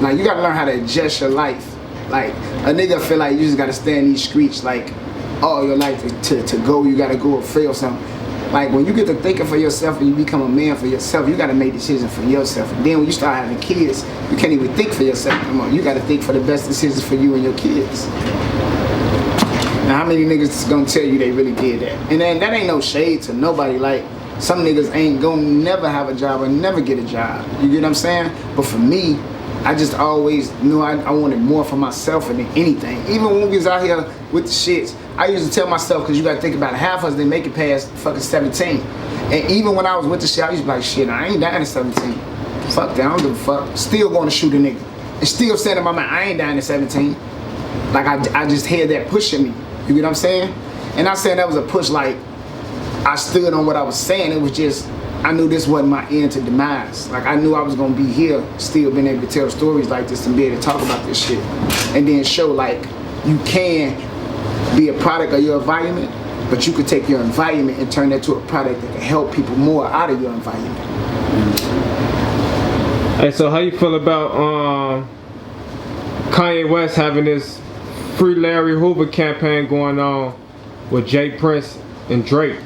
Like, you gotta learn how to adjust your life. Like, a nigga feel like you just gotta stay in these streets, like, all your life to go, you gotta go or fail something. Like, when you get to thinking for yourself and you become a man for yourself, you gotta make decisions for yourself. And then when you start having kids, you can't even think for yourself anymore. You gotta think for the best decisions for you and your kids. Now, how many niggas is gonna tell you they really did that? And then that ain't no shade to nobody. Like, some niggas ain't gonna never have a job or never get a job. You get what I'm saying? But for me, I just always knew I wanted more for myself than anything. Even when we was out here with the shits, I used to tell myself, because you got to think about it, half of us didn't make it past fucking 17. And even when I was with the shit, I used to be like, shit, I ain't dying at 17. Fuck that, I don't give a fuck. Still going to shoot a nigga. And still saying in my mind, I ain't dying at 17. Like, I just had that pushing me. You get what I'm saying? And I'm saying that was a push, like, I stood on what I was saying. It was just, I knew this wasn't my end to demise. Like, I knew I was gonna be here, still being able to tell stories like this and be able to talk about this shit. And then show, like, you can be a product of your environment, but you could take your environment and turn that to a product that can help people more out of your environment. Hey, so how you feel about Kanye West having this Free Larry Hoover campaign going on with Jay Prince and Drake?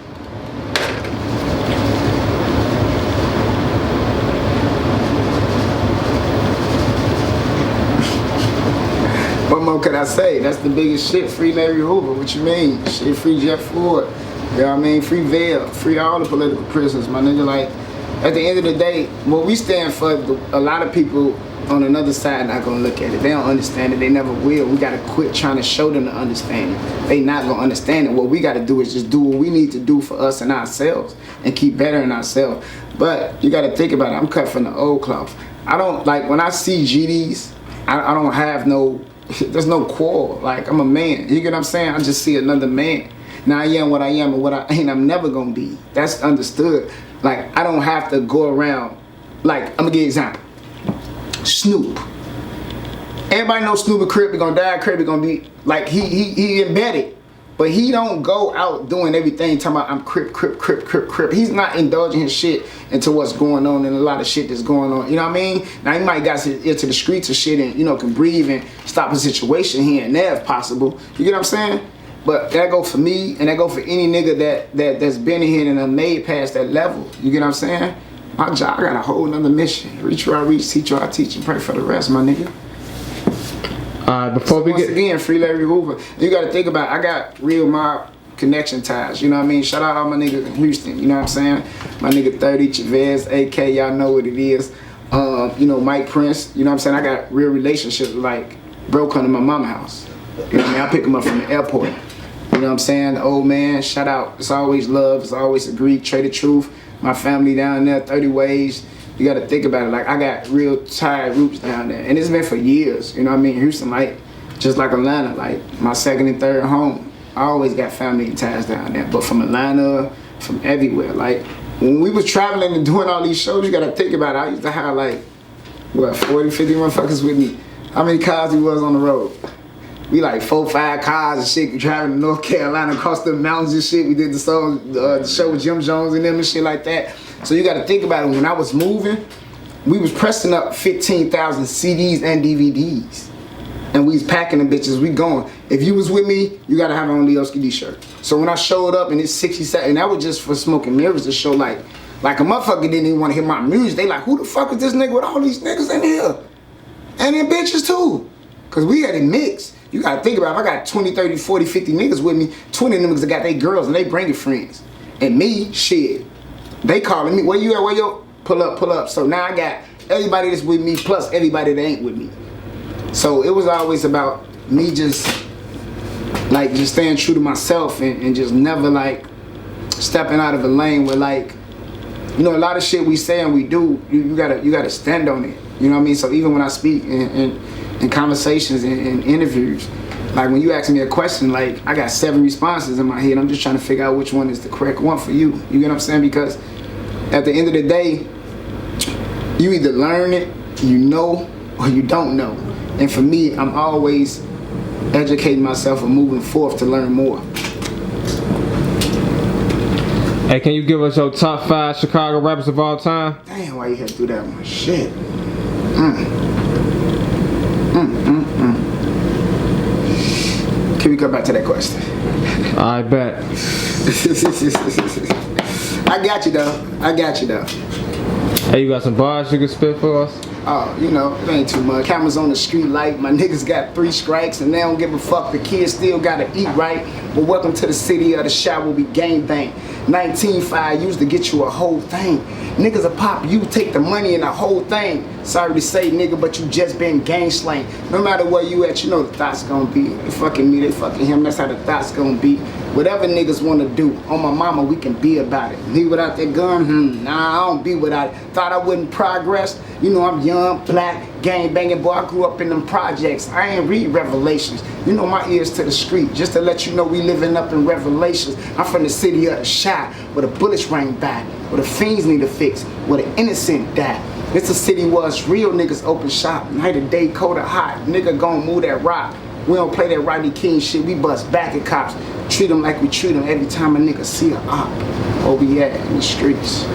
What more could I say? That's the biggest shit. Free Larry Hoover. What you mean? Shit, free Jeff Ford. You know what I mean? Free Vail. Free all the political prisoners, my nigga. Like, at the end of the day, what we stand for, a lot of people on another side not gonna look at it. They don't understand it. They never will. We gotta quit trying to show them to understand it. They not gonna understand it. What we gotta do is just do what we need to do for us and ourselves and keep bettering ourselves. But you gotta think about it. I'm cut from the old cloth. I don't, like, when I see GDs, I don't have no, there's no quarrel. Like, I'm a man. You get what I'm saying? I just see another man. Now I am what I am and what I ain't, I'm never gonna be. That's understood. Like, I don't have to go around, like, I'm gonna give you an example. Snoop. Everybody knows Snoop and Crip is gonna die, Crip is gonna be, like, he embedded. But he don't go out doing everything talking about I'm Crip, Crip, Crip, Crip, Crip. He's not indulging his shit into what's going on and a lot of shit that's going on. You know what I mean? Now he might got his ear to the streets or shit and, you know, can breathe and stop a situation here and there if possible. You get what I'm saying? But that go for me and that go for any nigga that's been in here and done made past that level. You get what I'm saying? My job, I got a whole nother mission. Reach where I reach, teach where I teach, and pray for the rest, my nigga. Before we once get again, Free Larry Hoover. You gotta think about, I got real mob connection ties, you know what I mean? Shout out all my niggas in Houston, you know what I'm saying? My nigga 30, Chavez, AK, y'all know what it is. You know, Mike Prince, you know what I'm saying? I got real relationships, like, bro come to my mama's house. You know what I mean? I pick him up from the airport. You know what I'm saying? The old man, shout out. It's always love, it's always a Greek, Trade the Truth. My family down there, 30 Ways. You gotta think about it. Like, I got real tired roots down there. And it's been for years, you know what I mean? Houston, like, just like Atlanta, like my second and third home. I always got family ties down there. But from Atlanta, from everywhere. Like, when we was traveling and doing all these shows, you gotta think about it. I used to have like, what, 40, 50 motherfuckers with me. How many cars we was on the road? We like 4, 5 cars and shit, driving to North Carolina across the mountains and shit. We did the song, the show with Jim Jones and them and shit like that. So you gotta think about it. When I was moving, we was pressing up 15,000 CDs and DVDs. And we was packing them bitches, we going. If you was with me, you gotta have on Leoski D shirt. So when I showed up and it's 67, and that was just for Smoking Mirrors to show like a motherfucker didn't even wanna hear my music. They like, who the fuck is this nigga with all these niggas in here? And then bitches too. Cause we had it mixed. You gotta think about it. If I got 20, 30, 40, 50 niggas with me, 20 of them niggas that got their girls and they bringing friends. And me, shit, they calling me, where you at, where you? Pull up, pull up. So now I got everybody that's with me plus everybody that ain't with me. So it was always about me just staying true to myself and just never like stepping out of a lane where, like, you know, a lot of shit we say and we do, you gotta stand on it. You know what I mean? So even when I speak in conversations and interviews, like when you ask me a question, like I got 7 responses in my head. I'm just trying to figure out which one is the correct one for you. You get what I'm saying? Because at the end of the day, you either learn it, you know, or you don't know. And for me, I'm always educating myself and moving forth to learn more. Hey, can you give us your top 5 Chicago rappers of all time? Damn, why you had to do that one? Shit. Can we come back to that question? I bet. I got you though. Hey, you got some bars you can spit for us? Oh, you know, it ain't too much. Cameras on the street light. My niggas got 3 strikes and they don't give a fuck. The kids still gotta eat right. But welcome to the city of the shot where we gang bang. 19.5 used to get you a whole thing. Niggas a pop, you take the money and the whole thing. Sorry to say, nigga, but you just been gang slain. No matter where you at, you know the thoughts gonna be. They fucking me, they fucking him. That's how the thoughts gonna be. Whatever niggas wanna do, on my mama, we can be about it. Me without that gun, nah, I don't be without it. Thought I wouldn't progress. You know I'm young, black, gang banging, boy. I grew up in them projects. I ain't read Revelations. You know my ears to the street, just to let you know we living up in Revelations. I'm from the city of the shot, where the bullets rang back, where the fiends need to fix, where the innocent die. It's a city where it's real niggas open shop. Night or day, cold or hot, nigga gon' move that rock. We don't play that Rodney King shit, we bust back at cops. Treat them like we treat them every time a nigga see a op. Where we at in the streets.